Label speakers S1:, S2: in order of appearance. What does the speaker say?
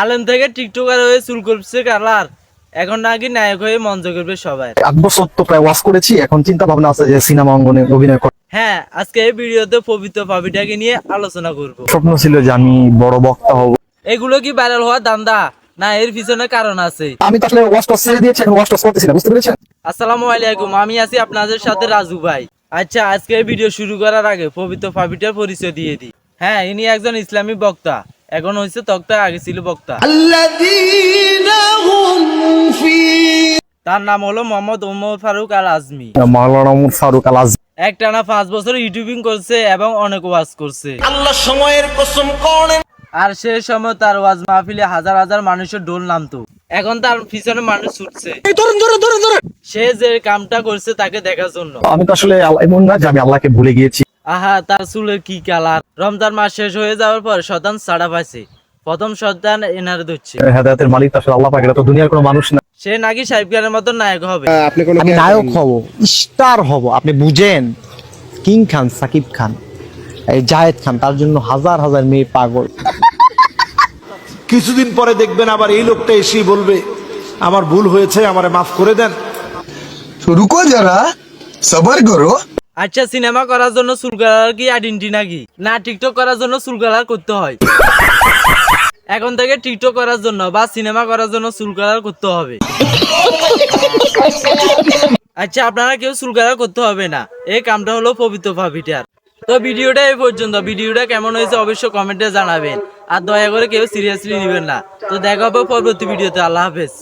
S1: আলেম থেকে টিকটকার হয়ে চুল করছে কালার, এখন নাকি নায়ক হয়ে মঞ্চ করবে সবাই।
S2: 8 বছর তো প্রায় ওয়াজ করেছি, এখন চিন্তা ভাবনা আছে যে সিনেমা অঙ্গনে অভিনয় করার।
S1: হ্যাঁ, আজকে এই ভিডিওতে পবিত্র পাপিটাকে নিয়ে আলোচনা করব।
S2: স্বপ্ন ছিল যে আমি বড় বক্তা হব।
S1: এগুলো কি ভাইরাল হওয়ার ধান্দা, না এর পিছনে কারণ আছে?
S2: আমি তো আসলে ওয়াজ টস ছেড়ে দিয়েছি, এখন ওয়াজ টস করতেছি না, বুঝতে পেরেছেন?
S1: আসসালামু আলাইকুম, আমি আছি আপনাদের সাথে রাজু ভাই। আচ্ছা, আজকে এই ভিডিও শুরু করার আগে পবিত্র পাপিটার পরিচয় দিয়ে দিই। হ্যাঁ, ইনি একজন ইসলামী বক্তা, এখন হয়েছে তক্তা, আগে ছিল বক্তা। তার নাম হলো মোহাম্মদ ওমর ফারুক আল আজমি।
S2: মাওলানা ওমর ফারুক আল আজমি
S1: একটানা 5 বছর ইউটিউবিং করছে এবং অনেক ওয়াজ করছে।
S3: আল্লাহ সময়ের কসম করেন।
S1: আর সেই সময় তার ওয়াজ মাহফিলে হাজার হাজার মানুষের ঢোল নামতো। এখন তার পিছনে মানুষ ছুটছে সে যে কামটা করছে তাকে দেখার জন্য।
S2: আমি তো আসলে এমন না যে আমি আল্লাহকে ভুলে গিয়েছি।
S1: আহা, তার চুলের কি কালার! রমজান মাস শেষ হয়ে যাওয়ার পর শয়তান ছাড়া পাইছে, প্রথম শয়তান এনারে ধরছে।
S2: হেদায়েতের মালিক তো আসলে আল্লাহ পাক, এটা তো দুনিয়ার কোনো মানুষ না।
S1: সে নাকি সাহেব খানের মতো নায়ক হবে।
S4: আমি নায়ক হব, স্টার হব, আপনি বুঝেন? কিং খান, সাকিব খান, এই জায়েদ খান, তার জন্য হাজার হাজার মেয়ে পাগল।
S3: কিছুদিন পরে দেখবেন আবার এই লোকটা এসেই বলবে আমার ভুল হয়েছে, আমারে মাফ করে দেন।
S5: रुको जरा सबर करो।
S1: আচ্ছা, সিনেমা করার জন্য চুল কালার কি আইডেন্টি নাকি? না টিকটক করার জন্য চুল কালার করতে হয়? এখন থেকে টিকটক করার জন্য বা সিনেমা করার জন্য চুল কালার করতে হবে। আচ্ছা, আপনারা কেউ চুল কালার করতে হবে না, এই কামটা হলো পবিত্র পাপিটার। তো ভিডিওটা এই পর্যন্ত। ভিডিওটা কেমন হয়েছে অবশ্যই কমেন্টে জানাবেন, আর দয়া করে কেউ সিরিয়াসলি নেবেন না। তো দেখা হবে পরবর্তী ভিডিওতে। আল্লাহ হাফেজ।